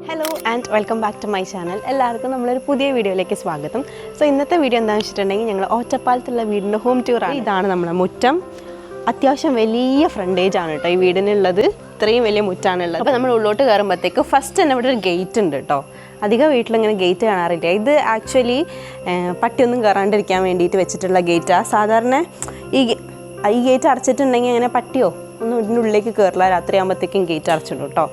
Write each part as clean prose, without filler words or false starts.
Hello and welcome back to my channel. എല്ലാവർക്കും നമ്മളൊരു പുതിയ വീഡിയോയിലേക്ക് സ്വാഗതം. സോ ഇന്നത്തെ വീഡിയോ എന്താണെന്ന് വെച്ചിട്ടുണ്ടെങ്കിൽ ഞങ്ങൾ ഒറ്റപ്പാലത്തുള്ള വീടിൻ്റെ ഹോം ടൂറാണ്. ഇതാണ് നമ്മുടെ മുറ്റം. അത്യാവശ്യം വലിയ ഫ്രണ്ടേജ് ആണ് കേട്ടോ ഈ വീടിനുള്ളത്. ഇത്രയും വലിയ മുറ്റാണുള്ളത്. അപ്പോൾ നമ്മൾ ഉള്ളോട്ട് കയറുമ്പോഴത്തേക്ക് ഫസ്റ്റ് തന്നെ ഇവിടെ ഒരു ഗേറ്റ് ഉണ്ട് കേട്ടോ. അധികം വീട്ടിലിങ്ങനെ ഗേറ്റ് കാണാറില്ല. ഇത് ആക്ച്വലി പട്ടിയൊന്നും കയറാണ്ടിരിക്കാൻ വേണ്ടിയിട്ട് വെച്ചിട്ടുള്ള ഗേറ്റാണ്. സാധാരണ ഈ ഗേറ്റ് അടച്ചിട്ടുണ്ടെങ്കിൽ അങ്ങനെ പട്ടിയോ ഒന്നും ഇതിൻ്റെ ഉള്ളിലേക്ക് കയറില്ല. രാത്രിയാകുമ്പോഴത്തേക്കും ഗേറ്റ് അടച്ചിടും കേട്ടോ.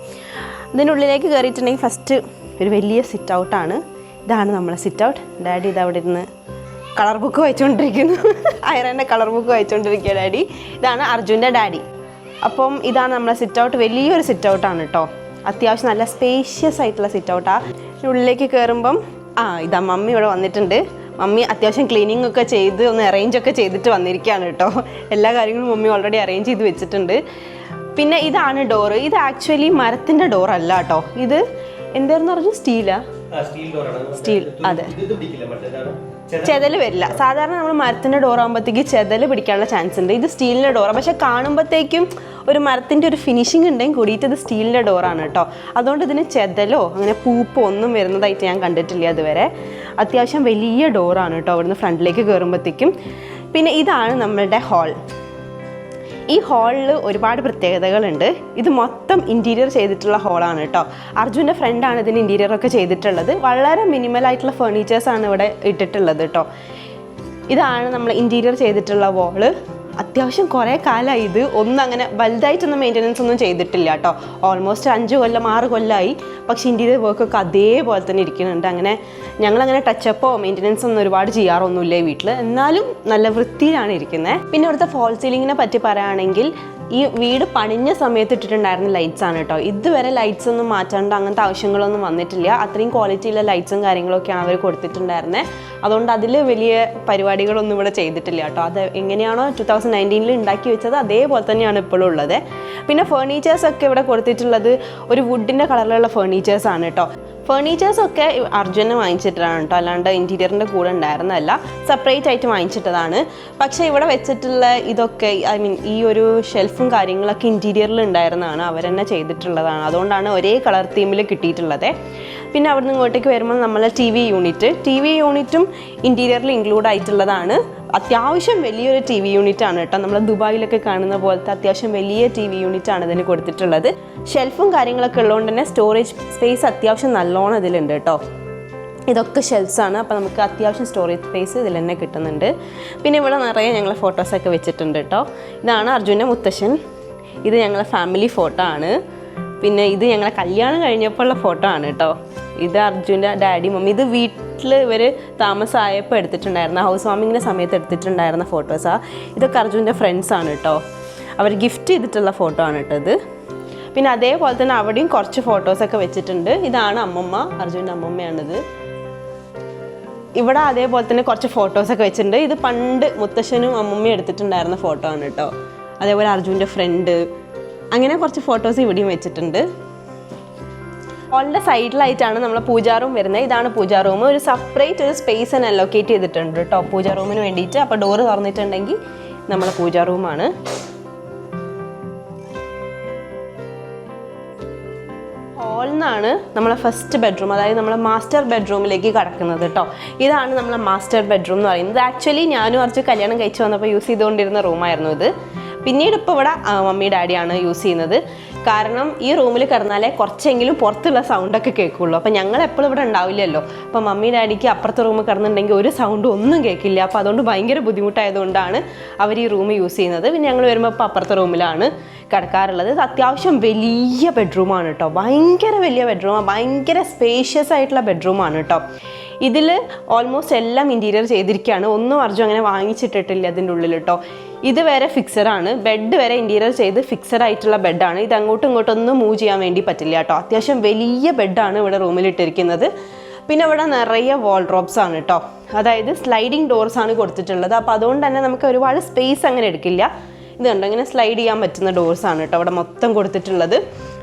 ഇതിനുള്ളിലേക്ക് കയറിയിട്ടുണ്ടെങ്കിൽ ഫസ്റ്റ് ഒരു വലിയ സിറ്റ് ഔട്ടാണ്. ഇതാണ് നമ്മളെ സിറ്റ് ഔട്ട്. ഡാഡി ഇതവിടെ ഇരുന്ന് കളർ ബുക്ക് വായിച്ചുകൊണ്ടിരിക്കുന്നു. ഐറൻ്റെ കളർ ബുക്ക് വായിച്ചുകൊണ്ടിരിക്കുക ഡാഡി. ഇതാണ് അർജുൻ്റെ ഡാഡി. അപ്പം ഇതാണ് നമ്മളെ സിറ്റ് ഔട്ട്. വലിയൊരു സിറ്റ് ഔട്ടാണ് കേട്ടോ. അത്യാവശ്യം നല്ല സ്പേഷ്യസ് ആയിട്ടുള്ള സിറ്റ് ഔട്ടാണ്. ഉള്ളിലേക്ക് കയറുമ്പം ഇതാ മമ്മി ഇവിടെ വന്നിട്ടുണ്ട്. മമ്മി അത്യാവശ്യം ക്ലീനിങ് ഒക്കെ ചെയ്ത് ഒന്ന് അറേഞ്ച് ഒക്കെ ചെയ്തിട്ട് വന്നിരിക്കുകയാണ് കേട്ടോ. എല്ലാ കാര്യങ്ങളും മമ്മി ഓൾറെഡി അറേഞ്ച് ചെയ്ത് വെച്ചിട്ടുണ്ട്. പിന്നെ ഇതാണ് ഡോറ്. ഇത് ആക്ച്വലി മരത്തിൻ്റെ ഡോറല്ല കേട്ടോ. ഇത് എന്തായിരുന്നു പറഞ്ഞു? സ്റ്റീൽ. അതെ, ചെതൽ വരില്ല. സാധാരണ നമ്മൾ മരത്തിൻ്റെ ഡോർ ആകുമ്പോഴത്തേക്ക് ചെതൽ പിടിക്കാനുള്ള ചാൻസ് ഉണ്ട്. ഇത് സ്റ്റീലിൻ്റെ ഡോറാണ്. പക്ഷെ കാണുമ്പോഴത്തേക്കും ഒരു മരത്തിൻ്റെ ഒരു ഫിനിഷിങ് ഉണ്ടെങ്കിൽ കൂടിയിട്ട് ഇത് സ്റ്റീലിൻ്റെ ഡോറാണ് കേട്ടോ. അതുകൊണ്ട് ഇതിന് ചെതലോ അങ്ങനെ പൂപ്പോ ഒന്നും വരുന്നതായിട്ട് ഞാൻ കണ്ടിട്ടില്ല അതുവരെ. അത്യാവശ്യം വലിയ ഡോറാണ് കേട്ടോ അവിടുന്ന് ഫ്രണ്ടിലേക്ക് കയറുമ്പോഴത്തേക്കും. പിന്നെ ഇതാണ് നമ്മളുടെ ഹാൾ. ഈ ഹാളിൽ ഒരുപാട് പ്രത്യേകതകളുണ്ട്. ഇത് മൊത്തം ഇൻറ്റീരിയർ ചെയ്തിട്ടുള്ള ഹാളാണ് കേട്ടോ. അർജുൻ്റെ ഫ്രണ്ടാണ് ഇതിന് ഇൻറ്റീരിയറൊക്കെ ചെയ്തിട്ടുള്ളത്. വളരെ മിനിമലായിട്ടുള്ള ഫേർണിച്ചേഴ്സാണ് ഇവിടെ ഇട്ടിട്ടുള്ളത് കേട്ടോ. ഇതാണ് നമ്മൾ ഇൻറ്റീരിയർ ചെയ്തിട്ടുള്ള വാള്. അത്യാവശ്യം കുറേ കാലമായി ഇത് ഒന്നും അങ്ങനെ വലുതായിട്ടൊന്നും മെയിൻ്റനൻസ് ഒന്നും ചെയ്തിട്ടില്ല കേട്ടോ. ഓൾമോസ്റ്റ് 5 കൊല്ലം 6 കൊല്ലമായി. പക്ഷേ ഇൻറ്റീരിയർ വർക്കൊക്കെ അതേപോലെ തന്നെ ഇരിക്കുന്നുണ്ട്. അങ്ങനെ ഞങ്ങളങ്ങനെ ടച്ചപ്പോ മെയിൻ്റനൻസ് ഒന്നും ഒരുപാട് ചെയ്യാറൊന്നുമില്ല ഈ വീട്ടിൽ. എന്നാലും നല്ല വൃത്തിയിലാണ് ഇരിക്കുന്നത്. പിന്നെ ഇവിടുത്തെ ഫോൾ സീലിങ്ങിനെ പറ്റി പറയുകയാണെങ്കിൽ ഈ വീട് പണിഞ്ഞ സമയത്ത് ഇട്ടിട്ടുണ്ടായിരുന്ന ലൈറ്റ്സ് ആണ് കേട്ടോ. ഇതുവരെ ലൈറ്റ്സ് ഒന്നും മാറ്റാണ്ട് അങ്ങനത്തെ ആവശ്യങ്ങളൊന്നും വന്നിട്ടില്ല. അത്രയും ക്വാളിറ്റിയുള്ള ലൈറ്റ്സും കാര്യങ്ങളൊക്കെയാണ് അവർ കൊടുത്തിട്ടുണ്ടായിരുന്നത്. അതുകൊണ്ട് അതിൽ വലിയ പരിപാടികളൊന്നും ഇവിടെ ചെയ്തിട്ടില്ല കേട്ടോ. അത് എങ്ങനെയാണോ 2019 ഉണ്ടാക്കി വെച്ചത് അതേപോലെ തന്നെയാണ് ഇപ്പോഴും ഉള്ളത്. പിന്നെ ഫേർണിച്ചേഴ്സൊക്കെ ഇവിടെ കൊടുത്തിട്ടുള്ളത് ഒരു വുഡിൻ്റെ കളറിലുള്ള ഫേർണിച്ചേഴ്സാണ് കേട്ടോ. ഫേർണിച്ചേഴ്സൊക്കെ അർജുനെ വാങ്ങിച്ചിട്ടാണ് കേട്ടോ. അല്ലാണ്ട് ഇൻറ്റീരിയറിൻ്റെ കൂടെ ഉണ്ടായിരുന്നതല്ല, സെപ്പറേറ്റ് ആയിട്ട് വാങ്ങിച്ചിട്ടതാണ്. പക്ഷേ ഇവിടെ വെച്ചിട്ടുള്ള ഇതൊക്കെ ഈ ഒരു ഷെൽഫും കാര്യങ്ങളൊക്കെ ഇൻറ്റീരിയറിൽ ഉണ്ടായിരുന്നതാണ്. അവരെന്നെ ചെയ്തിട്ടുള്ളതാണ്. അതുകൊണ്ടാണ് ഒരേ കളർ തീമിൽ കിട്ടിയിട്ടുള്ളത്. പിന്നെ അവിടുന്ന് ഇങ്ങോട്ടേക്ക് വരുമ്പോൾ നമ്മളെ ടി വി യൂണിറ്റും ഇൻറ്റീരിയറിൽ ഇൻക്ലൂഡ് ആയിട്ടുള്ളതാണ്. അത്യാവശ്യം വലിയൊരു ടി വി യൂണിറ്റാണ് കേട്ടോ. നമ്മൾ ദുബായിലൊക്കെ കാണുന്ന പോലത്തെ അത്യാവശ്യം വലിയ ടി വി യൂണിറ്റാണ് ഇതിന് കൊടുത്തിട്ടുള്ളത്. ഷെൽഫും കാര്യങ്ങളൊക്കെ ഉള്ളതുകൊണ്ട് തന്നെ സ്റ്റോറേജ് സ്പേസ് അത്യാവശ്യം നല്ലോണം ഇതിലുണ്ട് കേട്ടോ. ഇതൊക്കെ ഷെൽഫ്സാണ്. അപ്പോൾ നമുക്ക് അത്യാവശ്യം സ്റ്റോറേജ് സ്പേസ് ഇതിൽ തന്നെ കിട്ടുന്നുണ്ട്. പിന്നെ ഇവിടെ നിറയെ ഞങ്ങൾ ഫോട്ടോസൊക്കെ വെച്ചിട്ടുണ്ട് കേട്ടോ. ഇതാണ് അർജുൻ്റെ മുത്തശ്ശൻ. ഇത് ഞങ്ങളെ ഫാമിലി ഫോട്ടോ ആണ്. പിന്നെ ഇത് ഞങ്ങളെ കല്യാണം കഴിഞ്ഞപ്പോൾ ഉള്ള ഫോട്ടോ ആണ് കേട്ടോ. ഇത് അർജുൻ്റെ ഡാഡി മമ്മി. ഇത് വീട്ടിൽ ഇവർ താമസമായപ്പോൾ എടുത്തിട്ടുണ്ടായിരുന്ന ഹൗസ് വാമിങ്ങിൻ്റെ സമയത്ത് എടുത്തിട്ടുണ്ടായിരുന്ന ഫോട്ടോസാണ്. ഇതൊക്കെ അർജുൻ്റെ ഫ്രണ്ട്സാണ് കേട്ടോ. അവർ ഗിഫ്റ്റ് ചെയ്തിട്ടുള്ള ഫോട്ടോ ആണ് കേട്ടോ ഇത്. പിന്നെ അതേപോലെ തന്നെ അവിടെയും കുറച്ച് ഫോട്ടോസൊക്കെ വെച്ചിട്ടുണ്ട്. ഇതാണ് അമ്മമ്മ, അർജുൻ്റെ അമ്മമ്മയാണിത്. ഇവിടെ അതേപോലെ തന്നെ കുറച്ച് ഫോട്ടോസൊക്കെ വെച്ചിട്ടുണ്ട്. ഇത് പണ്ട് മുത്തശ്ശനും അമ്മമ്മയും എടുത്തിട്ടുണ്ടായിരുന്ന ഫോട്ടോ ആണ് കേട്ടോ. അതേപോലെ അർജുൻ്റെ ഫ്രണ്ട്, അങ്ങനെ കുറച്ച് ഫോട്ടോസ് ഇവിടെയും വെച്ചിട്ടുണ്ട്. ഹാളിൻ്റെ സൈഡിലായിട്ടാണ് നമ്മളെ പൂജാ റൂം വരുന്നത്. ഇതാണ് പൂജാ റൂം. ഒരു സെപ്പറേറ്റ് ഒരു സ്പേസ് തന്നെ അലോക്കേറ്റ് ചെയ്തിട്ടുണ്ട് കേട്ടോ പൂജാ റൂമിന് വേണ്ടിയിട്ട്. അപ്പോൾ ഡോറ് തുറന്നിട്ടുണ്ടെങ്കിൽ നമ്മളെ പൂജാ റൂമാണ്. ഹാളിൽ നിന്നാണ് നമ്മളെ ഫസ്റ്റ് ബെഡ്റൂം, അതായത് നമ്മളെ മാസ്റ്റർ ബെഡ്റൂമിലേക്ക് കടക്കുന്നത് കേട്ടോ. ഇതാണ് നമ്മളെ മാസ്റ്റർ ബെഡ്റൂം എന്ന് പറയുന്നത്. ആക്ച്വലി ഞാനും കുറച്ച് കല്യാണം കഴിച്ച് വന്നപ്പോൾ യൂസ് ചെയ്തുകൊണ്ടിരുന്ന റൂമായിരുന്നു ഇത്. പിന്നീട് ഇപ്പോൾ ഇവിടെ മമ്മി ഡാഡിയാണ് യൂസ് ചെയ്യുന്നത്. കാരണം ഈ റൂമിൽ കിടന്നാലേ കുറച്ചെങ്കിലും പുറത്തുള്ള സൗണ്ടൊക്കെ കേൾക്കുള്ളൂ. അപ്പോൾ ഞങ്ങൾ എപ്പോഴും ഇവിടെ ഉണ്ടാവില്ലല്ലോ. അപ്പോൾ മമ്മി ഡാഡിക്ക് അപ്പുറത്തെ റൂമിൽ കിടന്നിട്ടുണ്ടെങ്കിൽ ഒരു സൗണ്ടും ഒന്നും കേൾക്കില്ല. അപ്പോൾ അതുകൊണ്ട് ഭയങ്കര ബുദ്ധിമുട്ടായതുകൊണ്ടാണ് അവർ ഈ റൂം യൂസ് ചെയ്യുന്നത്. പിന്നെ ഞങ്ങൾ വരുമ്പോൾ ഇപ്പോൾ അപ്പുറത്തെ റൂമിലാണ് കിടക്കാറുള്ളത്. ഇത് അത്യാവശ്യം വലിയ ബെഡ്റൂമാണ് കേട്ടോ. ഭയങ്കര വലിയ ബെഡ്റൂമാണ്. ഭയങ്കര സ്പേഷ്യസ് ആയിട്ടുള്ള ബെഡ്റൂമാണ് കേട്ടോ. ഇതിൽ ഓൾമോസ്റ്റ് എല്ലാം ഇൻറ്റീരിയർ ചെയ്തിരിക്കുകയാണ്. ഒന്നും അർജുൻ അങ്ങനെ വാങ്ങിച്ചിട്ടിട്ടില്ല അതിൻ്റെ ഉള്ളിൽ കേട്ടോ. ഇത് വരെ ഫിക്സഡാണ്. ബെഡ് വരെ ഇൻറ്റീരിയർ ചെയ്ത് ഫിക്സഡ് ആയിട്ടുള്ള ബെഡാണ്. ഇത് അങ്ങോട്ടും ഇങ്ങോട്ടൊന്നും മൂവ് ചെയ്യാൻ വേണ്ടി പറ്റില്ല കേട്ടോ. അത്യാവശ്യം വലിയ ബെഡാണ് ഇവിടെ റൂമിലിട്ടിരിക്കുന്നത്. പിന്നെ ഇവിടെ നിറയെ വാൾഡ്രോബ്സ് ആണ് കേട്ടോ. അതായത് സ്ലൈഡിങ് ഡോർസ് ആണ് കൊടുത്തിട്ടുള്ളത്. അപ്പോൾ അതുകൊണ്ട് തന്നെ നമുക്ക് ഒരുപാട് സ്പേസ് അങ്ങനെ എടുക്കില്ല. ഇതുണ്ട്, ഇങ്ങനെ സ്ലൈഡ് ചെയ്യാൻ പറ്റുന്ന ഡോർസാണ് കേട്ടോ അവിടെ മൊത്തം കൊടുത്തിട്ടുള്ളത്.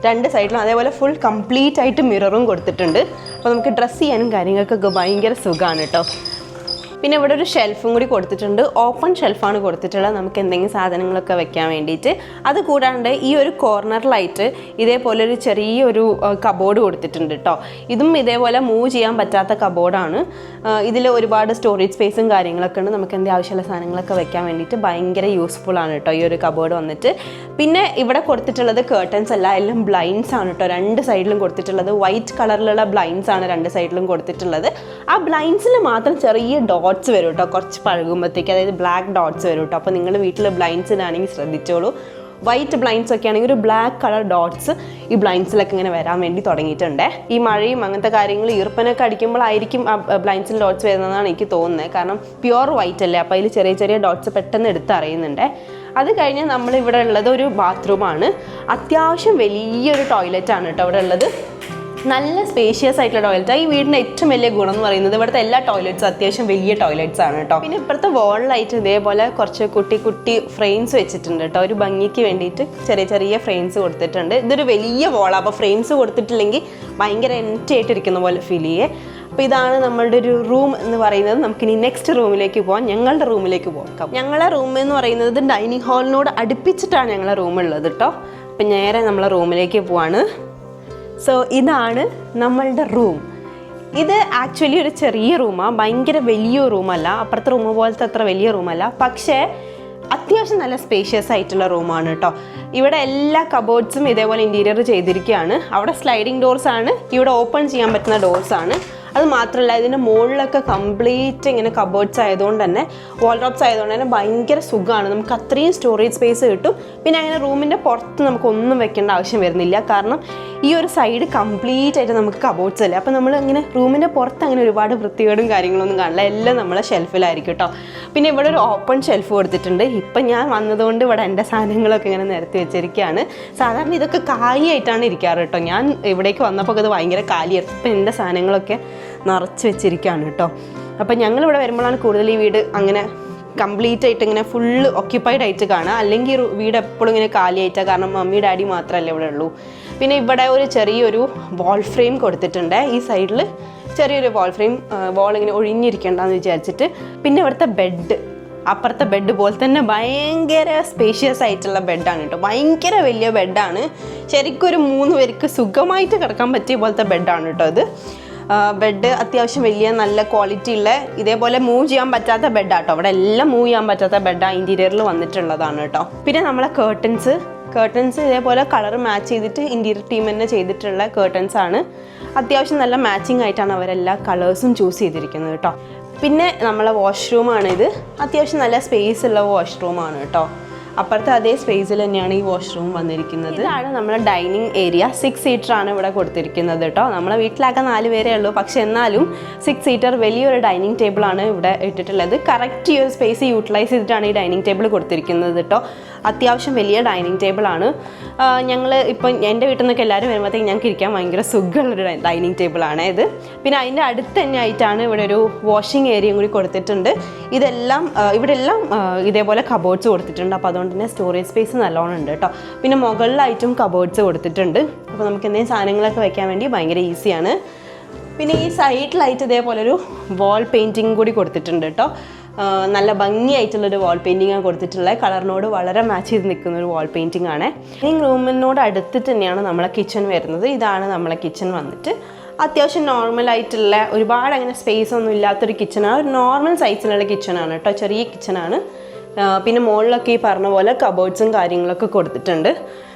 2 സൈഡിലും അതേപോലെ ഫുൾ കംപ്ലീറ്റ് ആയിട്ട് മിററും കൊടുത്തിട്ടുണ്ട്. അപ്പോൾ നമുക്ക് ഡ്രസ്സ് ചെയ്യാനും കാര്യങ്ങൾക്കൊക്കെ ഭയങ്കര സുഖമാണ് കേട്ടോ. പിന്നെ ഇവിടെ ഒരു ഷെൽഫും കൂടി കൊടുത്തിട്ടുണ്ട്. ഓപ്പൺ ഷെൽഫാണ് കൊടുത്തിട്ടുള്ളത് നമുക്ക് എന്തെങ്കിലും സാധനങ്ങളൊക്കെ വെക്കാൻ വേണ്ടിയിട്ട്. അത് കൂടാണ്ട് ഈ ഒരു കോർണറിലായിട്ട് ഇതേപോലെ ഒരു ചെറിയൊരു കബോർഡ് കൊടുത്തിട്ടുണ്ട് കേട്ടോ. ഇതും ഇതേപോലെ മൂവ് ചെയ്യാൻ പറ്റാത്ത കബോർഡാണ്. ഇതിൽ ഒരുപാട് സ്റ്റോറേജ് സ്പേസും കാര്യങ്ങളൊക്കെ ഉണ്ട്. നമുക്ക് എന്തെങ്കിലും ആവശ്യമുള്ള സാധനങ്ങളൊക്കെ വെക്കാൻ വേണ്ടിയിട്ട് ഭയങ്കര യൂസ്ഫുൾ ആണ് കേട്ടോ ഈ ഒരു കബോർഡ് വന്നിട്ട്. പിന്നെ ഇവിടെ കൊടുത്തിട്ടുള്ളത് കേർട്ടൻസ് അല്ല, എല്ലാം ബ്ലൈൻഡ്സ് ആണ് കേട്ടോ. രണ്ട് സൈഡിലും കൊടുത്തിട്ടുള്ളത് വൈറ്റ് കളറിലുള്ള ബ്ലൈൻഡ്സ് ആണ് രണ്ട് സൈഡിലും കൊടുത്തിട്ടുള്ളത്. ആ ബ്ലൈൻഡ്സിൽ മാത്രം ചെറിയ ഡോട്ട്സ് വരും കേട്ടോ കുറച്ച് പഴകുമ്പോഴത്തേക്ക്, അതായത് ബ്ലാക്ക് ഡോട്ട്സ് വരും കേട്ടോ. അപ്പോൾ നിങ്ങൾ വീട്ടിൽ ബ്ലൈൻഡ്സിനാണെങ്കിൽ ശ്രദ്ധിച്ചോളൂ. വൈറ്റ് ബ്ലൈൻഡ്സ് ഒക്കെ ആണെങ്കിൽ ഒരു ബ്ലാക്ക് കളർ ഡോട്ട്സ് ഈ ബ്ലൈൻഡ്സിലൊക്കെ ഇങ്ങനെ വരാൻ വേണ്ടി തുടങ്ങിയിട്ടുണ്ട്. ഈ മഴയും അങ്ങനത്തെ കാര്യങ്ങൾ ഈർപ്പനൊക്കെ അടിക്കുമ്പോഴായിരിക്കും ആ ബ്ലൈൻഡ്സിൽ ഡോട്ട്സ് വരുന്നതെന്നാണ് എനിക്ക് തോന്നുന്നത്. കാരണം പ്യുവർ വൈറ്റ് അല്ലേ, അപ്പോൾ അതിൽ ചെറിയ ചെറിയ ഡോട്ട്സ് പെട്ടെന്ന് എടുത്തറിയുന്നുണ്ട്. അത് കഴിഞ്ഞ് നമ്മളിവിടെ ഉള്ളത് ഒരു ബാത്റൂമാണ്. അത്യാവശ്യം വലിയൊരു ടോയ്ലറ്റാണ് കേട്ടോ ഇവിടെ ഉള്ളത്. നല്ല സ്പേഷ്യസ് ആയിട്ടുള്ള ടോയ്ലറ്റാണ്. ഈ വീടിൻ്റെ ഏറ്റവും വലിയ ഗുണം എന്ന് പറയുന്നത് ഇവിടുത്തെ എല്ലാ ടോയ്ലറ്റ്സും അത്യാവശ്യം വലിയ ടോയ്ലറ്റ്സ് ആണ് കേട്ടോ. പിന്നെ ഇപ്പോഴത്തെ വാളിലായിട്ട് ഇതേപോലെ കുറച്ച് കുട്ടി കുട്ടി ഫ്രെയിംസ് വെച്ചിട്ടുണ്ട് കേട്ടോ. ഒരു ഭംഗിക്ക് വേണ്ടിയിട്ട് ചെറിയ ചെറിയ ഫ്രെയിംസ് കൊടുത്തിട്ടുണ്ട്. ഇതൊരു വലിയ വാളാണ്, അപ്പോൾ ഫ്രെയിംസ് കൊടുത്തിട്ടില്ലെങ്കിൽ ഭയങ്കര എംപ്റ്റി ആയിട്ടിരിക്കുന്ന പോലെ ഫീൽ ചെയ്യേ. അപ്പോൾ ഇതാണ് നമ്മളുടെ ഒരു റൂം എന്ന് പറയുന്നത്. നമുക്കിനി നെക്സ്റ്റ് റൂമിലേക്ക് പോകാം, ഞങ്ങളുടെ റൂമിലേക്ക് പോകാം. ഞങ്ങളുടെ റൂം എന്ന് പറയുന്നത് ഡൈനിങ് ഹാളിനോട് അടുപ്പിച്ചിട്ടാണ് ഞങ്ങളുടെ റൂം ഉള്ളത് കേട്ടോ. അപ്പം നേരെ നമ്മളെ റൂമിലേക്ക് പോവാണ്. സോ ഇതാണ് നമ്മളുടെ റൂം. ഇത് ആക്ച്വലി ഒരു ചെറിയ റൂമാണ്, ഭയങ്കര വലിയ റൂമല്ല, അപ്പുറത്തെ റൂം പോലത്തെ അത്ര വലിയ റൂമല്ല, പക്ഷേ അത്യാവശ്യം നല്ല സ്പേഷ്യസ് ആയിട്ടുള്ള റൂമാണ് കേട്ടോ. ഇവിടെ എല്ലാ കബോർഡ്സും ഇതേപോലെ ഇൻറ്റീരിയർ ചെയ്തിരിക്കുകയാണ്. അവിടെ സ്ലൈഡിങ് ഡോർസ് ആണ്, ഇവിടെ ഓപ്പൺ ചെയ്യാൻ പറ്റുന്ന ഡോർസ് ആണ്. അത് മാത്രമല്ല ഇതിൻ്റെ മുകളിലൊക്കെ കംപ്ലീറ്റ് ഇങ്ങനെ കബോർഡ്സ് ആയതുകൊണ്ട് തന്നെ, വാൾഡ്രോബ്സ് ആയതുകൊണ്ട് തന്നെ ഭയങ്കര സുഖമാണ്. നമുക്ക് അത്രയും സ്റ്റോറേജ് സ്പേസ് കിട്ടും. പിന്നെ അങ്ങനെ റൂമിൻ്റെ പുറത്ത് നമുക്കൊന്നും വെക്കേണ്ട ആവശ്യം വരുന്നില്ല. കാരണം ഈ ഒരു സൈഡ് കംപ്ലീറ്റ് ആയിട്ട് നമുക്ക് കബോർഡ്സ് അല്ലേ, അപ്പോൾ നമ്മൾ ഇങ്ങനെ റൂമിൻ്റെ പുറത്ത് അങ്ങനെ ഒരുപാട് വൃത്തികേടും കാര്യങ്ങളൊന്നും കാണില്ല, എല്ലാം നമ്മളെ ഷെൽഫിലായിരിക്കും കേട്ടോ. പിന്നെ ഇവിടെ ഒരു ഓപ്പൺ ഷെൽഫ് കൊടുത്തിട്ടുണ്ട്. ഇപ്പം ഞാൻ വന്നതുകൊണ്ട് ഇവിടെ എൻ്റെ സാധനങ്ങളൊക്കെ ഇങ്ങനെ നിരത്തി വെച്ചിരിക്കുകയാണ്. സാധാരണ ഇതൊക്കെ കാലിയായിട്ടാണ് ഇരിക്കാറ് കേട്ടോ. ഞാൻ ഇവിടേക്ക് വന്നപ്പോൾ ഇത് ഭയങ്കര കാലിയായിരുന്നു. ഇപ്പം എൻ്റെ സാധനങ്ങളൊക്കെ നിറച്ച് വെച്ചിരിക്കുകയാണ് കേട്ടോ. അപ്പം ഞങ്ങളിവിടെ വരുമ്പോഴാണ് കൂടുതൽ ഈ വീട് അങ്ങനെ കംപ്ലീറ്റ് ആയിട്ട് ഇങ്ങനെ ഫുള്ള് ഓക്യുപ്പൈഡ് ആയിട്ട് കാണുക. അല്ലെങ്കിൽ വീട് എപ്പോഴും ഇങ്ങനെ കാലിയായിട്ടാണ്, കാരണം മമ്മി ഡാഡി മാത്രമല്ലേ ഇവിടെ ഉള്ളൂ. പിന്നെ ഇവിടെ ഒരു ചെറിയൊരു വാൾ ഫ്രെയിം കൊടുത്തിട്ടുണ്ട്. ഈ സൈഡിൽ ചെറിയൊരു വാൾ ഫ്രെയിം, വാൾ ഇങ്ങനെ ഒഴിഞ്ഞിരിക്കേണ്ടെന്ന് വിചാരിച്ചിട്ട്. പിന്നെ ഇവിടുത്തെ ബെഡ്, അപ്പുറത്തെ ബെഡ് പോലെ തന്നെ ഭയങ്കര സ്പേഷ്യസ് ആയിട്ടുള്ള ബെഡാണ് കേട്ടോ. ഭയങ്കര വലിയ ബെഡാണ്. ശരിക്കും ഒരു 3 പേർക്ക് സുഖമായിട്ട് കിടക്കാൻ പറ്റിയ പോലത്തെ ബെഡാണ് കേട്ടോ ഇത്. ബെഡ് അത്യാവശ്യം വലിയ നല്ല ക്വാളിറ്റി ഉള്ള, ഇതേപോലെ മൂവ് ചെയ്യാൻ പറ്റാത്ത ബെഡാട്ടോ. അവിടെ എല്ലാം മൂവ് ചെയ്യാൻ പറ്റാത്ത ബെഡാണ് ഇൻറ്റീരിയറിൽ വന്നിട്ടുള്ളതാണ് കേട്ടോ. പിന്നെ നമ്മളെ കേർട്ടൻസ് ഇതേപോലെ കളർ മാച്ച് ചെയ്തിട്ട് ഇൻറ്റീരിയർ ടീം തന്നെ ചെയ്തിട്ടുള്ള കേർട്ടൻസ് ആണ്. അത്യാവശ്യം നല്ല മാച്ചിങ് ആയിട്ടാണ് അവരെല്ലാ കളേഴ്സും ചൂസ് ചെയ്തിരിക്കുന്നത് കേട്ടോ. പിന്നെ നമ്മളെ വാഷ്റൂമാണിത്. അത്യാവശ്യം നല്ല സ്പേസ് ഉള്ള വാഷ്റൂമാണ് കേട്ടോ. അപ്പുറത്തെ അതേ സ്പേസിൽ തന്നെയാണ് ഈ വാഷ്റൂം വന്നിരിക്കുന്നത്. ഇതാണ് നമ്മുടെ ഡൈനിങ് ഏരിയ. 6 സീറ്ററാണ് ഇവിടെ കൊടുത്തിരിക്കുന്നത് കേട്ടോ. നമ്മളെ വീട്ടിലാകെ 4 പേരേ ഉള്ളൂ, പക്ഷെ എന്നാലും 6 സീറ്റർ വലിയൊരു ഡൈനിങ് ടേബിളാണ് ഇവിടെ ഇട്ടിട്ടുള്ളത്. കറക്റ്റ് ഈ ഒരു സ്പേസ് യൂട്ടിലൈസ് ചെയ്തിട്ടാണ് ഈ ഡൈനിങ് ടേബിൾ കൊടുത്തിരിക്കുന്നത് കേട്ടോ. അത്യാവശ്യം വലിയ ഡൈനിങ് ടേബിളാണ്. ഞങ്ങൾ ഇപ്പം എൻ്റെ വീട്ടിൽ നിന്നൊക്കെ എല്ലാവരും വരുമ്പോഴത്തേക്ക് ഞങ്ങൾക്ക് ഇരിക്കാൻ ഭയങ്കര സുഖമുള്ളൊരു ഡൈനിങ് ടേബിളാണ് ഇത്. പിന്നെ അതിൻ്റെ അടുത്ത് തന്നെ ആയിട്ടാണ് ഇവിടെ ഒരു വാഷിംഗ് ഏരിയയും കൂടി കൊടുത്തിട്ടുണ്ട്. ഇവിടെ എല്ലാം ഇതേപോലെ കബോർഡ്സ് കൊടുത്തിട്ടുണ്ട്. അപ്പോൾ അതുകൊണ്ട് തന്നെ സ്റ്റോറേജ് സ്പേസ് നല്ലോണം ഉണ്ട് കേട്ടോ. പിന്നെ മുകളിലായിട്ടും കബോർഡ്സ് കൊടുത്തിട്ടുണ്ട്. അപ്പോൾ നമുക്ക് എന്തെങ്കിലും സാധനങ്ങളൊക്കെ വെക്കാൻ വേണ്ടി ഭയങ്കര ഈസിയാണ്. പിന്നെ ഈ സൈഡിലായിട്ട് ഇതേപോലെ ഒരു വാൾ പെയിൻറ്റിങ് കൂടി കൊടുത്തിട്ടുണ്ട് കേട്ടോ. നല്ല ഭംഗിയായിട്ടുള്ളൊരു വാൾ പെയിൻറ്റിങ്ങാണ് കൊടുത്തിട്ടുള്ളത്. കളറിനോട് വളരെ മാച്ച് ചെയ്ത് നിൽക്കുന്ന ഒരു വാൾ പെയിൻറ്റിംഗ് ആണ്. ഈ റൂമിനോട് അടുത്തിട്ട് തന്നെയാണ് നമ്മളെ കിച്ചൺ വരുന്നത്. ഇതാണ് നമ്മളെ കിച്ചൺ വന്നിട്ട്. അത്യാവശ്യം നോർമലായിട്ടുള്ള, ഒരുപാട് അങ്ങനെ സ്പേസ് ഒന്നും ഇല്ലാത്തൊരു കിച്ചണാണ്. ഒരു നോർമൽ സൈസിലുള്ള കിച്ചണാണ് കേട്ടോ, ചെറിയ കിച്ചണാണ്. പിന്നെ മുകളിലൊക്കെ ഈ പറഞ്ഞ പോലെ കബോർഡ്സും കാര്യങ്ങളൊക്കെ കൊടുത്തിട്ടുണ്ട്.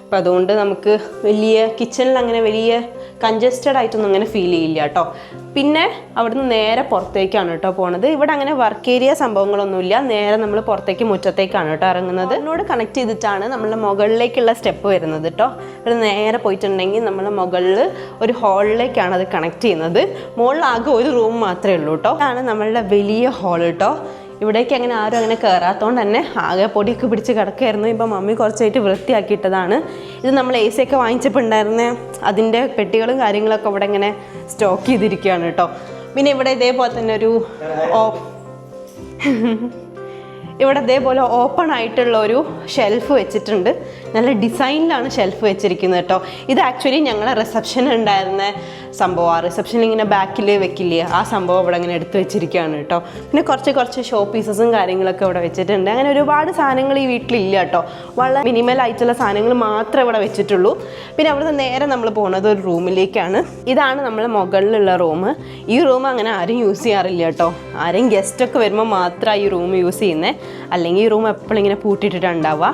അപ്പോൾ അതുകൊണ്ട് നമുക്ക് വലിയ കിച്ചണിൽ അങ്ങനെ വലിയ കൺജസ്റ്റഡ് ആയിട്ടൊന്നും അങ്ങനെ ഫീൽ ചെയ്യില്ല കേട്ടോ. പിന്നെ അവിടുന്ന് നേരെ പുറത്തേക്കാണ് കേട്ടോ പോണത്. ഇവിടെ അങ്ങനെ വർക്ക് ഏരിയ സംഭവങ്ങളൊന്നുമില്ല. നേരെ നമ്മൾ പുറത്തേക്ക് മുറ്റത്തേക്കാണ് കേട്ടോ ഇറങ്ങുന്നത്. അതിനോട് കണക്ട് ചെയ്തിട്ടാണ് നമ്മളുടെ മുകളിലേക്കുള്ള സ്റ്റെപ്പ് വരുന്നത് കേട്ടോ. ഇവിടെ നേരെ പോയിട്ടുണ്ടെങ്കിൽ നമ്മൾ മുകളിൽ ഒരു ഹാളിലേക്കാണ് അത് കണക്ട് ചെയ്യുന്നത്. മുകളിൽ ആകെ ഒരു റൂം മാത്രമേ ഉള്ളൂ കേട്ടോ. ഇതാണ് നമ്മളുടെ വലിയ ഹാൾ കേട്ടോ. ഇവിടേക്ക് അങ്ങനെ ആരും അങ്ങനെ കയറാത്തതുകൊണ്ട് തന്നെ ആകെ പൊടിയൊക്കെ പിടിച്ച് കിടക്കായിരുന്നു. ഇപ്പം മമ്മി കുറച്ചായിട്ട് വൃത്തിയാക്കിയിട്ടതാണ്. ഇത് നമ്മൾ AC ഒക്കെ വാങ്ങിച്ചപ്പോൾ ഉണ്ടായിരുന്ന അതിൻ്റെ പെട്ടികളും കാര്യങ്ങളൊക്കെ ഇവിടെ ഇങ്ങനെ സ്റ്റോക്ക് ചെയ്തിരിക്കുകയാണ് കേട്ടോ. പിന്നെ ഇവിടെ ഇതേപോലെ തന്നെ ഇവിടെ ഇതേപോലെ ഓപ്പൺ ആയിട്ടുള്ള ഒരു ഷെൽഫ് വെച്ചിട്ടുണ്ട്. നല്ല ഡിസൈനിലാണ് ഷെൽഫ് വെച്ചിരിക്കുന്നത് കേട്ടോ. ഇത് ആക്ച്വലി ഞങ്ങളെ റിസപ്ഷനിൽ ഉണ്ടായിരുന്ന സംഭവമാണ്. റിസപ്ഷനിൽ ഇങ്ങനെ ബാക്കിൽ വെക്കില്ലേ, ആ സംഭവം ഇവിടെ ഇങ്ങനെ എടുത്ത് വെച്ചിരിക്കുകയാണ് കേട്ടോ. പിന്നെ കുറച്ച് ഷോ പീസസും കാര്യങ്ങളൊക്കെ ഇവിടെ വെച്ചിട്ടുണ്ട്. അങ്ങനെ ഒരുപാട് സാധനങ്ങൾ ഈ വീട്ടിലില്ല കേട്ടോ. വളരെ മിനിമൽ ആയിട്ടുള്ള സാധനങ്ങൾ മാത്രമേ ഇവിടെ വെച്ചിട്ടുള്ളൂ. പിന്നെ അവിടുന്ന് നേരെ നമ്മൾ പോകുന്നത് ഒരു റൂമിലേക്കാണ്. ഇതാണ് നമ്മൾ മുകളിലുള്ള റൂം. ഈ റൂം അങ്ങനെ ആരും യൂസ് ചെയ്യാറില്ല കേട്ടോ. ആരെയും ഗസ്റ്റൊക്കെ വരുമ്പോൾ മാത്രമാണ് ഈ റൂം യൂസ് ചെയ്യുന്നത്. അല്ലെങ്കിൽ ഈ റൂം എപ്പോഴും ഇങ്ങനെ പൂട്ടിയിട്ടിട്ടുണ്ടാവുക.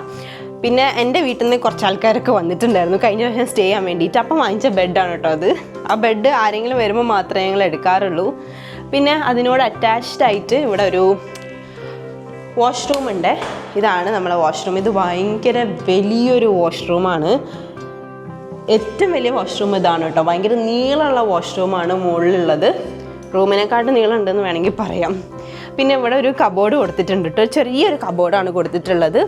പിന്നെ എൻ്റെ വീട്ടിൽ നിന്ന് കുറച്ച് ആൾക്കാരൊക്കെ വന്നിട്ടുണ്ടായിരുന്നു കഴിഞ്ഞ പ്രാവശ്യം സ്റ്റേ ചെയ്യാൻ വേണ്ടിയിട്ട്. അപ്പം വാങ്ങിച്ച ബെഡാണ് കേട്ടോ അത്. ആ ബെഡ് ആരെങ്കിലും വരുമ്പോൾ മാത്രമേ ഞങ്ങൾ എടുക്കാറുള്ളൂ. പിന്നെ അതിനോട് അറ്റാച്ച്ഡ് ആയിട്ട് ഇവിടെ ഒരു വാഷ്റൂം ഉണ്ട്. ഇതാണ് നമ്മളെ വാഷ്റൂം. ഇത് ഭയങ്കര വലിയൊരു വാഷ്റൂമാണ്. ഏറ്റവും വലിയ വാഷ്റൂം ഇതാണ് കേട്ടോ. ഭയങ്കര നീളമുള്ള വാഷ്റൂമാണ് മുകളിലുള്ളത്. റൂമിനെക്കാട്ടും നീളം ഉണ്ടെന്ന് വേണമെങ്കിൽ പറയാം. പിന്നെ ഇവിടെ ഒരു കബോർഡ് കൊടുത്തിട്ടുണ്ട് കേട്ടോ. ചെറിയൊരു കബോർഡാണ് കൊടുത്തിട്ടുള്ളത്.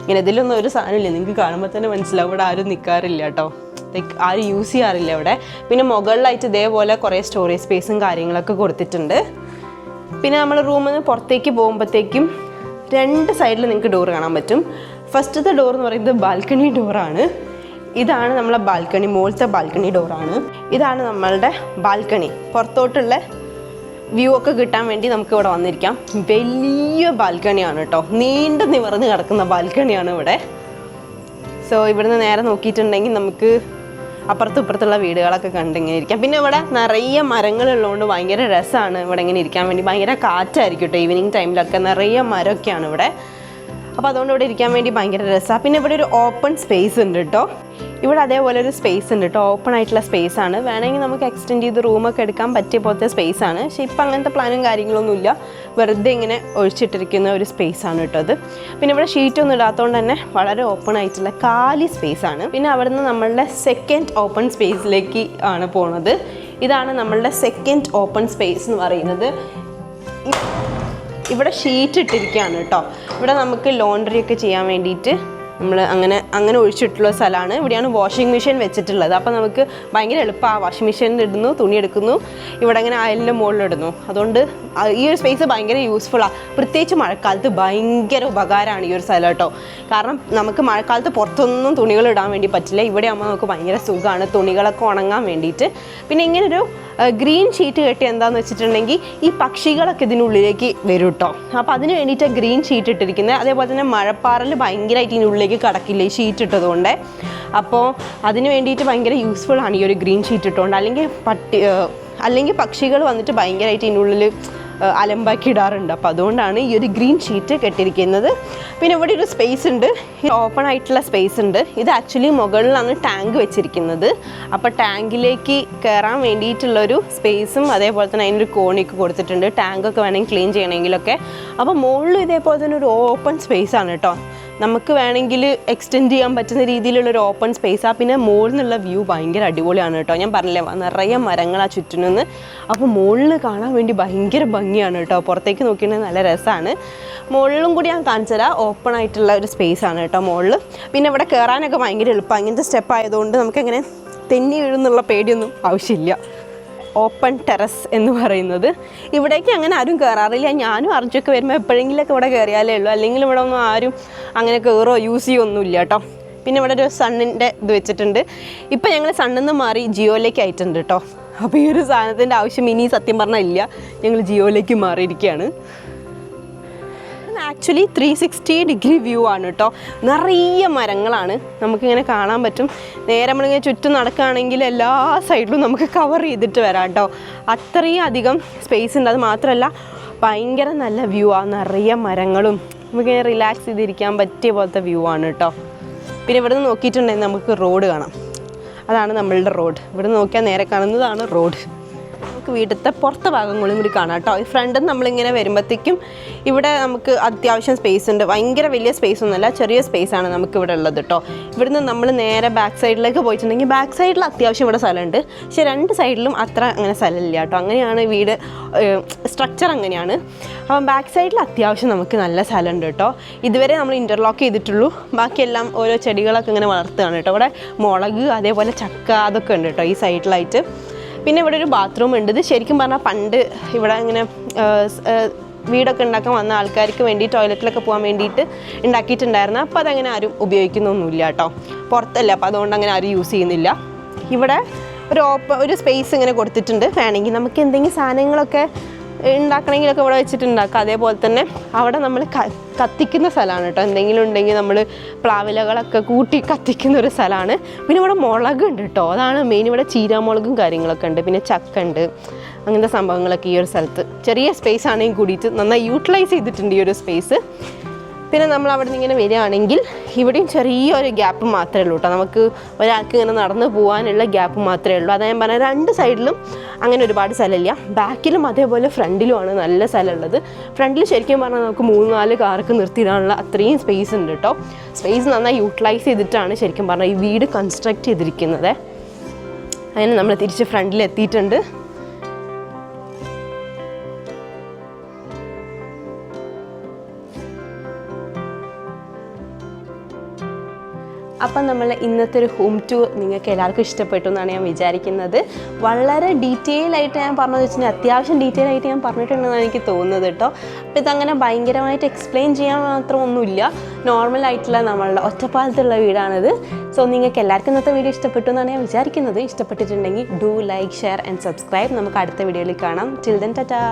ഇങ്ങനെ ഇതിലൊന്നും ഒരു സാധനമില്ല, നിങ്ങൾക്ക് കാണുമ്പോൾ തന്നെ മനസ്സിലാവും ഇവിടെ ആരും നിൽക്കാറില്ല കേട്ടോ. ലൈക്ക് ആരും യൂസ് ചെയ്യാറില്ല ഇവിടെ. പിന്നെ മുകളിലായിട്ട് ഇതേപോലെ കുറേ സ്റ്റോറേജ് സ്പേസും കാര്യങ്ങളൊക്കെ കൊടുത്തിട്ടുണ്ട്. പിന്നെ നമ്മൾ റൂമിൽ നിന്ന് പുറത്തേക്ക് പോകുമ്പോഴത്തേക്കും 2 സൈഡിൽ നിങ്ങൾക്ക് ഡോർ കാണാൻ പറ്റും. ഫസ്റ്റത്തെ ഡോർ എന്ന് പറയുന്നത് ബാൽക്കണി ഡോറാണ്. ഇതാണ് നമ്മളെ ബാൽക്കണി, മുകളിലത്തെ ബാൽക്കണി ഡോറാണ്. ഇതാണ് നമ്മളുടെ ബാൽക്കണി. പുറത്തോട്ടുള്ള വ്യൂ ഒക്കെ കിട്ടാൻ വേണ്ടി നമുക്ക് ഇവിടെ വന്നിരിക്കാം. വലിയ ബാൽക്കണിയാണ് കേട്ടോ. നീണ്ടു നിവർന്ന് കിടക്കുന്ന ബാൽക്കണിയാണ് ഇവിടെ. സോ ഇവിടുന്ന് നേരെ നോക്കിയിട്ടുണ്ടെങ്കിൽ നമുക്ക് അപ്പുറത്തും ഇപ്പുറത്തുള്ള വീടുകളൊക്കെ കണ്ടിങ്ങനെ ഇരിക്കാം. പിന്നെ ഇവിടെ നിറയെ മരങ്ങളുള്ളതുകൊണ്ട് ഭയങ്കര രസമാണ് ഇവിടെ ഇങ്ങനെ ഇരിക്കാൻ വേണ്ടി. ഭയങ്കര കാറ്റായിരിക്കും കേട്ടോ. ഈവനിങ് ടൈമിലൊക്കെ നിറയെ മരമൊക്കെയാണ് ഇവിടെ. അപ്പോൾ അതുകൊണ്ട് ഇവിടെ ഇരിക്കാൻ വേണ്ടി ഭയങ്കര രസമാണ്. പിന്നെ ഇവിടെ ഒരു ഓപ്പൺ സ്പേസ് ഉണ്ട് കേട്ടോ. ഇവിടെ അതേപോലെ ഒരു സ്പേസ് ഉണ്ട് കേട്ടോ. ഓപ്പൺ ആയിട്ടുള്ള സ്പേസ് ആണ്. വേണമെങ്കിൽ നമുക്ക് എക്സ്റ്റെൻഡ് ചെയ്ത് റൂമൊക്കെ എടുക്കാൻ പറ്റിയ പോലത്തെ സ്പേസ് ആണ്. പക്ഷേ ഇപ്പം അങ്ങനത്തെ പ്ലാനും കാര്യങ്ങളൊന്നുമില്ല. വെറുതെ ഇങ്ങനെ ഒഴിച്ചിട്ടിരിക്കുന്ന ഒരു സ്പേസ് ആണ് കേട്ടോ അത്. പിന്നെ ഇവിടെ ഷീറ്റൊന്നും ഇടാത്തതുകൊണ്ട് തന്നെ വളരെ ഓപ്പൺ ആയിട്ടുള്ള കാലി സ്പേസ് ആണ്. പിന്നെ അവിടുന്ന് നമ്മളുടെ സെക്കൻഡ് ഓപ്പൺ സ്പേസിലേക്ക് ആണ് പോകുന്നത്. ഇതാണ് നമ്മളുടെ സെക്കൻഡ് ഓപ്പൺ സ്പേസ് എന്ന് പറയുന്നത്. ഇവിടെ ഷീറ്റ് ഇട്ടിരിക്കുകയാണ് കേട്ടോ. ഇവിടെ നമുക്ക് ലോണ്ടറി ഒക്കെ ചെയ്യാൻ വേണ്ടിയിട്ട് നമ്മൾ അങ്ങനെ ഒഴിച്ചിട്ടുള്ള സ്ഥലമാണ്. ഇവിടെയാണ് വാഷിംഗ് മെഷീൻ വെച്ചിട്ടുള്ളത്. അപ്പോൾ നമുക്ക് ഭയങ്കര എളുപ്പമാണ്. വാഷിംഗ് മെഷീനിൽ ഇടുന്നു, തുണി എടുക്കുന്നു, ഇവിടെ അങ്ങനെ അയലിൻ്റെ മുകളിലിടുന്നു. അതുകൊണ്ട് ഈ ഒരു സ്പേസ് ഭയങ്കര യൂസ്ഫുള്ളാണ്. പ്രത്യേകിച്ച് മഴക്കാലത്ത് ഭയങ്കര ഉപകാരമാണ് ഈ ഒരു സ്ഥലം കേട്ടോ. കാരണം നമുക്ക് മഴക്കാലത്ത് പുറത്തൊന്നും തുണികൾ ഇടാൻ വേണ്ടി പറ്റില്ല. ഇവിടെ ആകുമ്പോൾ നമുക്ക് ഭയങ്കര സുഖമാണ് തുണികളൊക്കെ ഉണങ്ങാൻ വേണ്ടിയിട്ട്. പിന്നെ ഇങ്ങനൊരു ഗ്രീൻ ഷീറ്റ് കെട്ടി എന്താണെന്ന് വെച്ചിട്ടുണ്ടെങ്കിൽ ഈ പക്ഷികളൊക്കെ ഇതിനുള്ളിലേക്ക് വരും കേട്ടോ. അപ്പോൾ അതിന് വേണ്ടിയിട്ട് ഗ്രീൻ ഷീറ്റ് ഇട്ടിരിക്കുന്നത്. അതേപോലെ തന്നെ മഴപ്പാറൽ ഭയങ്കരമായിട്ട് ഇതിനുള്ളിലേക്ക് കടക്കില്ല ഈ ഷീറ്റ് ഇട്ടതുകൊണ്ട്. അപ്പോൾ അതിന് വേണ്ടിയിട്ട് ഭയങ്കര യൂസ്ഫുള്ളാണ് ഈ ഒരു ഗ്രീൻ ഷീറ്റ് ഇട്ടുകൊണ്ട്. അല്ലെങ്കിൽ പക്ഷികൾ വന്നിട്ട് ഭയങ്കരമായിട്ട് ഇതിനുള്ളിൽ അലമ്പാക്കി ഇടാറുണ്ട്. അപ്പോൾ അതുകൊണ്ടാണ് ഈ ഒരു ഗ്രീൻ ഷീറ്റ് കെട്ടിയിരിക്കുന്നത്. പിന്നെ ഇവിടെ ഒരു സ്പേസ് ഉണ്ട്, ഓപ്പൺ ആയിട്ടുള്ള സ്പേസ് ഉണ്ട്. ഇത് ആക്ച്വലി മുകളിലാണ് ടാങ്ക് വെച്ചിരിക്കുന്നത്. അപ്പോൾ ടാങ്കിലേക്ക് കയറാൻ വേണ്ടിയിട്ടുള്ളൊരു സ്പേസും അതേപോലെ തന്നെ അതിനൊരു കോണിയൊക്കെ കൊടുത്തിട്ടുണ്ട്. ടാങ്കൊക്കെ വേണമെങ്കിൽ ക്ലീൻ ചെയ്യണമെങ്കിലൊക്കെ. അപ്പോൾ മുകളിൽ ഇതേപോലെ തന്നെ ഒരു ഓപ്പൺ സ്പേസ് ആണ് കേട്ടോ. നമുക്ക് വേണമെങ്കിൽ എക്സ്റ്റെൻഡ് ചെയ്യാൻ പറ്റുന്ന രീതിയിലുള്ളൊരു ഓപ്പൺ സ്പേസാണ്. പിന്നെ മുകളിൽ നിന്നുള്ള വ്യൂ ഭയങ്കര അടിപൊളിയാണ് കേട്ടോ. ഞാൻ പറഞ്ഞില്ലേ നിറയെ മരങ്ങളാണ് ചുറ്റിനുന്ന്. അപ്പോൾ മുകളിൽ കാണാൻ വേണ്ടി ഭയങ്കര ഭംഗിയാണ് കേട്ടോ. പുറത്തേക്ക് നോക്കിയിട്ടുണ്ടെങ്കിൽ നല്ല രസമാണ്. മുകളിലും കൂടി ഞാൻ കാണിച്ചു തരാം. ഓപ്പൺ ആയിട്ടുള്ള ഒരു സ്പേസാണ് കേട്ടോ മുകളിൽ. പിന്നെ ഇവിടെ കയറാനൊക്കെ ഭയങ്കര എളുപ്പമാണ്. ഇങ്ങനത്തെ സ്റ്റെപ്പ് ആയതുകൊണ്ട് നമുക്കങ്ങനെ തെന്നി വീഴുന്നുള്ള പേടിയൊന്നും ആവശ്യമില്ല. ഓപ്പൺ ടെറസ് എന്ന് പറയുന്നത് ഇവിടേക്ക് അങ്ങനെ ആരും കയറാറില്ല. ഞാനും അർജുനൊക്കെ വരുമ്പോൾ എപ്പോഴെങ്കിലൊക്കെ ഇവിടെ കയറിയാലേ ഉള്ളൂ. അല്ലെങ്കിൽ ഇവിടെ ഒന്നും ആരും അങ്ങനെ കയറോ യൂസ് ചെയ്യൊന്നുമില്ല കേട്ടോ. പിന്നെ ഇവിടെ ഒരു സണ്ണിൻ്റെ ഇത് വെച്ചിട്ടുണ്ട്. ഇപ്പം ഞങ്ങൾ സണ്ണിൽ നിന്ന് മാറി ജിയോയിലേക്ക് ആയിട്ടുണ്ട് കേട്ടോ. അപ്പോൾ ഈ ഒരു സാധനത്തിൻ്റെ ആവശ്യം ഇനി സത്യം പറഞ്ഞാൽ ഇല്ല. ഞങ്ങൾ ജിയോയിലേക്ക് മാറിയിരിക്കുകയാണ്. ആക്ച്വലി 360 ഡിഗ്രി വ്യൂ ആണ് കേട്ടോ. നിറയെ മരങ്ങളാണ്, നമുക്കിങ്ങനെ കാണാൻ പറ്റും. നേരെ നമ്മളിങ്ങനെ ചുറ്റും നടക്കുകയാണെങ്കിൽ എല്ലാ സൈഡിലും നമുക്ക് കവർ ചെയ്തിട്ട് വരാം കേട്ടോ. അത്രയും അധികം സ്പേസ് ഉണ്ട്. അത് മാത്രമല്ല ഭയങ്കര നല്ല വ്യൂ ആണ്. നിറയെ മരങ്ങളും നമുക്കിങ്ങനെ റിലാക്സ് ചെയ്തിരിക്കാൻ പറ്റിയ പോലത്തെ വ്യൂ ആണ് കേട്ടോ. പിന്നെ ഇവിടെ നിന്ന് നോക്കിയിട്ടുണ്ടെങ്കിൽ നമുക്ക് റോഡ് കാണാം. അതാണ് നമ്മളുടെ റോഡ്. ഇവിടെ നോക്കിയാൽ നേരെ കാണുന്നതാണ് റോഡ്. നമുക്ക് വീട്ടിലത്തെ പുറത്തെ ഭാഗങ്ങളും കൂടി കാണാം കേട്ടോ. ഈ ഫ്രണ്ടിൽ നിന്ന് നമ്മളിങ്ങനെ വരുമ്പോഴത്തേക്കും ഇവിടെ നമുക്ക് അത്യാവശ്യം സ്പേസ് ഉണ്ട്. ഭയങ്കര വലിയ സ്പേസ് ഒന്നുമല്ല, ചെറിയ സ്പേസാണ് നമുക്ക് ഇവിടെ ഉള്ളത് കേട്ടോ. ഇവിടുന്ന് നമ്മൾ നേരെ ബാക്ക് സൈഡിലേക്ക് പോയിട്ടുണ്ടെങ്കിൽ ബാക്ക് സൈഡിൽ അത്യാവശ്യം ഇവിടെ സ്ഥലമുണ്ട്. പക്ഷേ 2 സൈഡിലും അത്ര അങ്ങനെ സ്ഥലമില്ല കേട്ടോ. അങ്ങനെയാണ് വീട് സ്ട്രക്ചർ അങ്ങനെയാണ്. അപ്പം ബാക്ക് സൈഡിൽ അത്യാവശ്യം നമുക്ക് നല്ല സ്ഥലമുണ്ട് കേട്ടോ. ഇതുവരെ നമ്മൾ ഇൻ്റർലോക്ക് ചെയ്തിട്ടുള്ളൂ. ബാക്കിയെല്ലാം ഓരോ ചെടികളൊക്കെ ഇങ്ങനെ വളർത്തുകയാണ് കേട്ടോ. ഇവിടെ മുളക് അതേപോലെ ചക്ക അതൊക്കെ ഉണ്ട് കേട്ടോ ഈ സൈഡിലായിട്ട്. പിന്നെ ഇവിടെ ഒരു ബാത്റൂം ഉണ്ട്. ഇത് ശരിക്കും പറഞ്ഞാൽ പണ്ട് ഇവിടെ ഇങ്ങനെ വീടൊക്കെ ഉണ്ടാക്കാൻ വന്ന ആൾക്കാർക്ക് വേണ്ടി ടോയ്ലറ്റിലൊക്കെ പോകാൻ വേണ്ടിയിട്ട് ഉണ്ടാക്കിയിട്ടുണ്ടായിരുന്നു. അപ്പോൾ അതങ്ങനെ ആരും ഉപയോഗിക്കുന്നൊന്നുമില്ല കേട്ടോ, പുറത്തല്ല, അപ്പോൾ അതുകൊണ്ട് അങ്ങനെ ആരും യൂസ് ചെയ്യുന്നില്ല. ഇവിടെ ഒരു സ്പേസ് ഇങ്ങനെ കൊടുത്തിട്ടുണ്ട്, വേണമെങ്കിൽ നമുക്ക് എന്തെങ്കിലും സാധനങ്ങളൊക്കെ ഉണ്ടാക്കണമെങ്കിലൊക്കെ ഇവിടെ വെച്ചിട്ട് ഉണ്ടാക്കാം. അതേപോലെ തന്നെ അവിടെ നമ്മൾ കത്തിക്കുന്ന സ്ഥലമാണ് കേട്ടോ, എന്തെങ്കിലും ഉണ്ടെങ്കിൽ നമ്മൾ പ്ലാവിലകളൊക്കെ കൂട്ടി കത്തിക്കുന്ന ഒരു സ്ഥലമാണ്. പിന്നെ ഇവിടെ മുളക് ഉണ്ട് കേട്ടോ, അതാണ് മെയിൻ. ഇവിടെ ചീരാമുളകും കാര്യങ്ങളൊക്കെ ഉണ്ട്, പിന്നെ ചക്ക ഉണ്ട്, അങ്ങനത്തെ സംഭവങ്ങളൊക്കെ ഈ ഒരു സ്ഥലത്ത്. ചെറിയ സ്പേസ് ആണെങ്കിൽ കൂടിയിട്ട് നന്നായി യൂട്ടിലൈസ് ചെയ്തിട്ടുണ്ട് ഈ ഒരു സ്പേസ്. പിന്നെ നമ്മൾ അവിടെ നിന്ന് ഇങ്ങനെ വരികയാണെങ്കിൽ ഇവിടെയും ചെറിയൊരു ഗ്യാപ്പ് മാത്രമേ ഉള്ളൂ കേട്ടോ, നമുക്ക് ഒരാൾക്ക് ഇങ്ങനെ നടന്നു പോകാനുള്ള ഗ്യാപ്പ് മാത്രമേ ഉള്ളൂ. അതാ ഞാൻ പറഞ്ഞ രണ്ട് സൈഡിലും അങ്ങനെ ഒരുപാട് സ്ഥലമില്ല, ബാക്കിലും അതേപോലെ ഫ്രണ്ടിലുമാണ് നല്ല സ്ഥലമുള്ളത്. ഫ്രണ്ടിൽ ശരിക്കും പറഞ്ഞാൽ നമുക്ക് 3-4 കാർക്ക് നിർത്തിയിടാനുള്ള അത്രയും സ്പേസ് ഉണ്ട് കേട്ടോ. സ്പേസ് നന്നായി യൂട്ടിലൈസ് ചെയ്തിട്ടാണ് ശരിക്കും പറഞ്ഞാൽ ഈ വീട് കൺസ്ട്രക്ട് ചെയ്തിരിക്കുന്നത്. അങ്ങനെ നമ്മൾ തിരിച്ച് ഫ്രണ്ടിൽ എത്തിയിട്ടുണ്ട്. അപ്പം നമ്മൾ ഇന്നത്തെ ഒരു ഹോം ടൂർ നിങ്ങൾക്ക് എല്ലാവർക്കും ഇഷ്ടപ്പെട്ടു എന്നാണ് ഞാൻ വിചാരിക്കുന്നത്. വളരെ ഡീറ്റെയിൽ ആയിട്ട് ഞാൻ പറഞ്ഞതെന്ന് വെച്ചാൽ അത്യാവശ്യം ഡീറ്റെയിൽ ആയിട്ട് ഞാൻ പറഞ്ഞിട്ടുണ്ടെന്നാണ് എനിക്ക് തോന്നുന്നത് കേട്ടോ. അപ്പോൾ ഇതങ്ങനെ ഭയങ്കരമായിട്ട് എക്സ്പ്ലെയിൻ ചെയ്യാൻ മാത്രമൊന്നുമില്ല, നോർമലായിട്ടുള്ള നമ്മളുടെ ഒറ്റപ്പാലത്തുള്ള വീടാണിത്. സോ നിങ്ങൾക്ക് എല്ലാവർക്കും ഇന്നത്തെ വീഡിയോ ഇഷ്ടപ്പെട്ടു എന്നാണ് ഞാൻ വിചാരിക്കുന്നത്. ഇഷ്ടപ്പെട്ടിട്ടുണ്ടെങ്കിൽ do like, share and subscribe. നമുക്ക് അടുത്ത വീഡിയോയിൽ കാണാം. Till then Tata.